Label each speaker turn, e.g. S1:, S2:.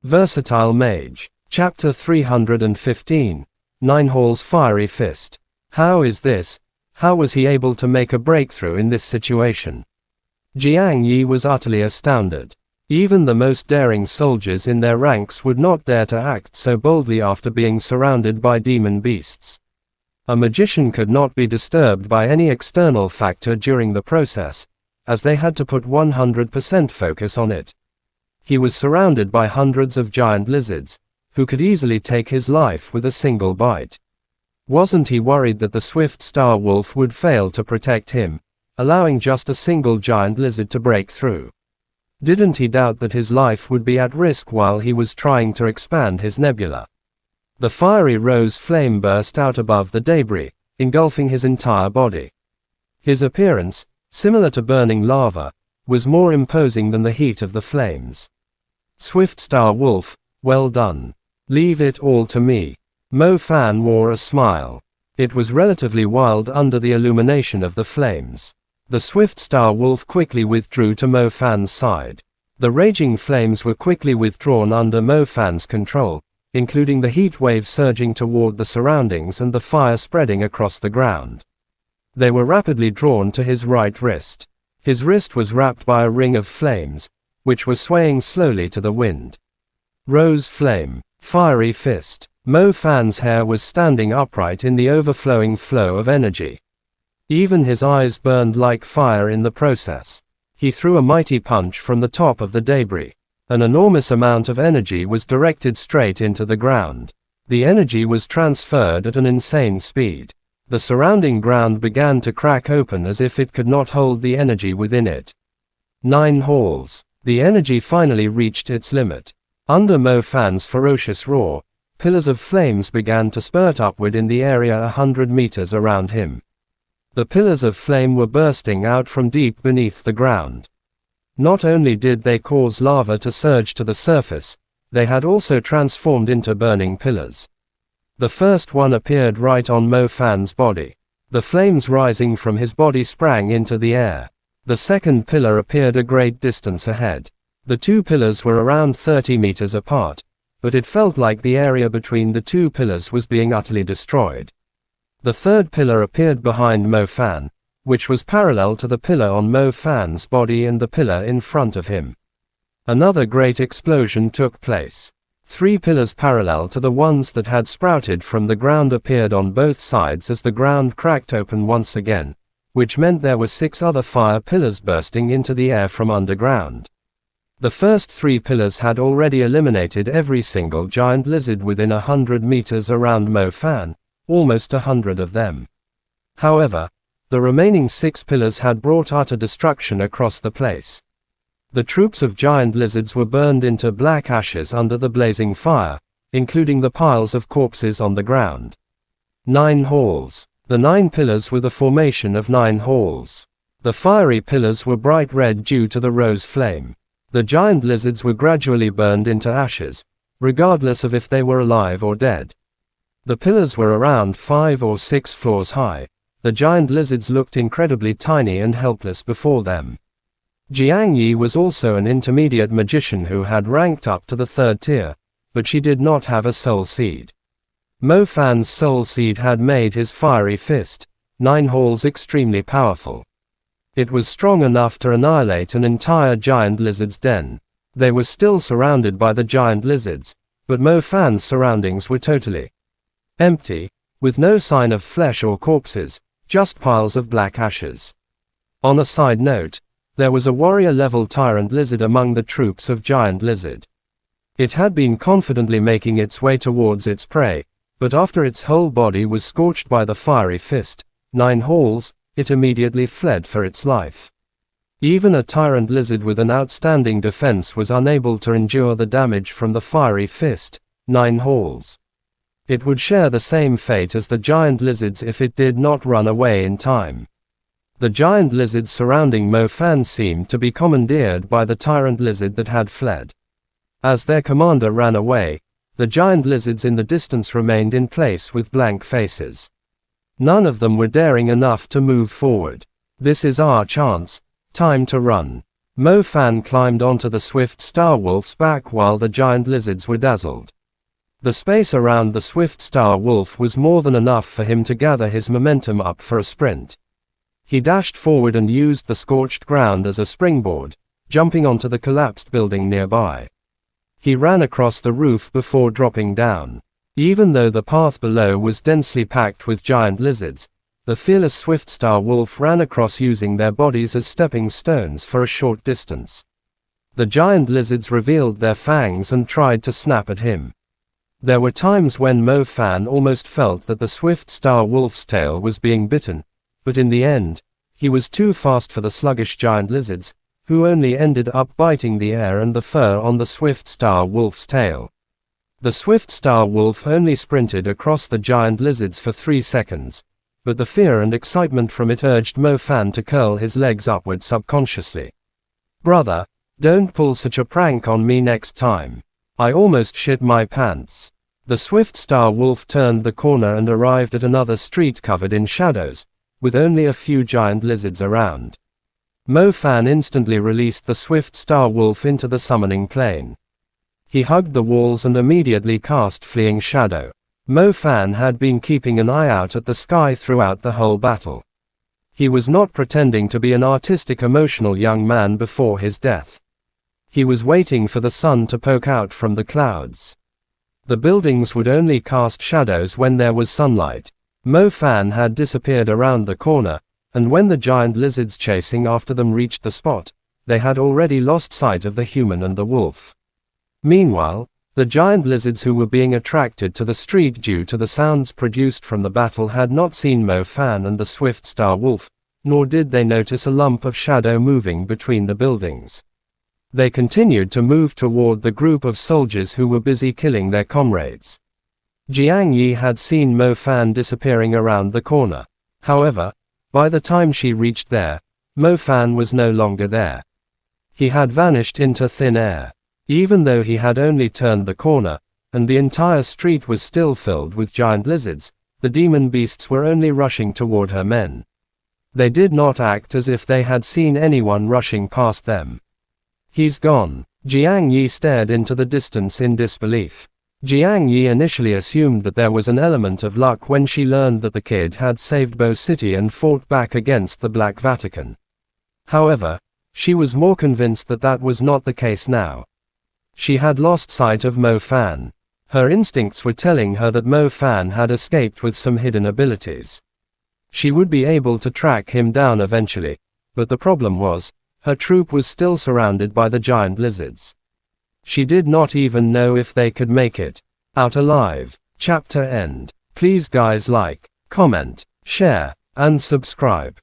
S1: Versatile Mage. Chapter 315. Ninehall's Fiery Fist. How is this? How was he able to make a breakthrough in this situation? Jiang Yi was utterly astounded. Even the most daring soldiers in their ranks would not dare to act so boldly after being surrounded by demon beasts. A magician could not be disturbed by any external factor during the process, as they had to put 100% focus on it. He was surrounded by hundreds of giant lizards, who could easily take his life with a single bite. Wasn't he worried that the swift star wolf would fail to protect him, allowing just a single giant lizard to break through? Didn't he doubt that his life would be at risk while he was trying to expand his nebula? The fiery rose flame burst out above the debris, engulfing his entire body. His appearance, similar to burning lava, was more imposing than the heat of the flames. Swift Star Wolf, well done. Leave it all to me. Mo Fan wore a smile. It was relatively wild under the illumination of the flames. The Swift Star Wolf quickly withdrew to Mo Fan's side. The raging flames were quickly withdrawn under Mo Fan's control, including the heat wave surging toward the surroundings and the fire spreading across the ground. They were rapidly drawn to his right wrist. His wrist was wrapped by a ring of flames, which were swaying slowly to the wind. Rose Flame, Fiery Fist. Mo Fan's hair was standing upright in the overflowing flow of energy. Even his eyes burned like fire in the process. He threw a mighty punch from the top of the debris. An enormous amount of energy was directed straight into the ground. The energy was transferred at an insane speed. The surrounding ground began to crack open as if it could not hold the energy within it. 9 halls. The energy finally reached its limit. Under Mo Fan's ferocious roar, pillars of flames began to spurt upward in the area 100 meters around him. The pillars of flame were bursting out from deep beneath the ground. Not only did they cause lava to surge to the surface, they had also transformed into burning pillars. The first one appeared right on Mo Fan's body. The flames rising from his body sprang into the air. The second pillar appeared a great distance ahead. The two pillars were around 30 meters apart, but it felt like the area between the two pillars was being utterly destroyed. The third pillar appeared behind Mo Fan, which was parallel to the pillar on Mo Fan's body and the pillar in front of him. Another great explosion took place. 3 pillars parallel to the ones that had sprouted from the ground appeared on both sides as the ground cracked open once again, which meant there were 6 other fire pillars bursting into the air from underground. The first 3 pillars had already eliminated every single giant lizard within 100 meters around Mo Fan, almost 100 of them. However, the remaining 6 pillars had brought utter destruction across the place. The troops of giant lizards were burned into black ashes under the blazing fire, including the piles of corpses on the ground. 9 halls. The 9 pillars were the formation of 9 halls. The fiery pillars were bright red due to the rose flame. The giant lizards were gradually burned into ashes, regardless of if they were alive or dead. The pillars were around 5 or 6 floors high. The giant lizards looked incredibly tiny and helpless before them. Jiang Yi was also an intermediate magician who had ranked up to the 3rd tier, but she did not have a soul seed. Mo Fan's soul seed had made his fiery fist, 9 halls, extremely powerful. It was strong enough to annihilate an entire giant lizard's den. They were still surrounded by the giant lizards, but Mo Fan's surroundings were totally empty, with no sign of flesh or corpses, just piles of black ashes. On a side note, there was a warrior-level tyrant lizard among the troops of giant lizard. It had been confidently making its way towards its prey, but after its whole body was scorched by the fiery fist, 9 halls, it immediately fled for its life. Even a tyrant lizard with an outstanding defense was unable to endure the damage from the fiery fist, 9 halls. It would share the same fate as the giant lizards if it did not run away in time. The giant lizards surrounding Mo Fan seemed to be commandeered by the tyrant lizard that had fled. As their commander ran away, the giant lizards in the distance remained in place with blank faces. None of them were daring enough to move forward. This is our chance. Time to run. Mo Fan climbed onto the swift Star Wolf's back while the giant lizards were dazzled. The space around the swift Star Wolf was more than enough for him to gather his momentum up for a sprint. He dashed forward and used the scorched ground as a springboard, jumping onto the collapsed building nearby. He ran across the roof before dropping down. Even though the path below was densely packed with giant lizards, the fearless swift Star Wolf ran across using their bodies as stepping stones for a short distance. The giant lizards revealed their fangs and tried to snap at him. There were times when Mo Fan almost felt that the swift Star Wolf's tail was being bitten, but in the end, he was too fast for the sluggish giant lizards, who only ended up biting the air and the fur on the swift Star Wolf's tail. The swift Star Wolf only sprinted across the giant lizards for 3 seconds, but the fear and excitement from it urged Mo Fan to curl his legs upward subconsciously. "Brother, don't pull such a prank on me next time. I almost shit my pants." The swift Star Wolf turned the corner and arrived at another street covered in shadows, with only a few giant lizards around. Mo Fan instantly released the swift Star Wolf into the summoning plane. He hugged the walls and immediately cast Fleeing Shadow. Mo Fan had been keeping an eye out at the sky throughout the whole battle. He was not pretending to be an artistic, emotional young man before his death. He was waiting for the sun to poke out from the clouds. The buildings would only cast shadows when there was sunlight. Mo Fan had disappeared around the corner, and when the giant lizards chasing after them reached the spot, they had already lost sight of the human and the wolf. Meanwhile, the giant lizards who were being attracted to the street due to the sounds produced from the battle had not seen Mo Fan and the swift Star Wolf, nor did they notice a lump of shadow moving between the buildings. They continued to move toward the group of soldiers who were busy killing their comrades. Jiang Yi had seen Mo Fan disappearing around the corner. However, by the time she reached there, Mo Fan was no longer there. He had vanished into thin air. Even though he had only turned the corner, and the entire street was still filled with giant lizards, the demon beasts were only rushing toward her men. They did not act as if they had seen anyone rushing past them. "He's gone." Jiang Yi stared into the distance in disbelief. Jiang Yi initially assumed that there was an element of luck when she learned that the kid had saved Bo City and fought back against the Black Vatican. However, she was more convinced that that was not the case now. She had lost sight of Mo Fan. Her instincts were telling her that Mo Fan had escaped with some hidden abilities. She would be able to track him down eventually, but the problem was, her troop was still surrounded by the giant lizards. She did not even know if they could make it out alive. Chapter end. Please guys like, comment, share, and subscribe.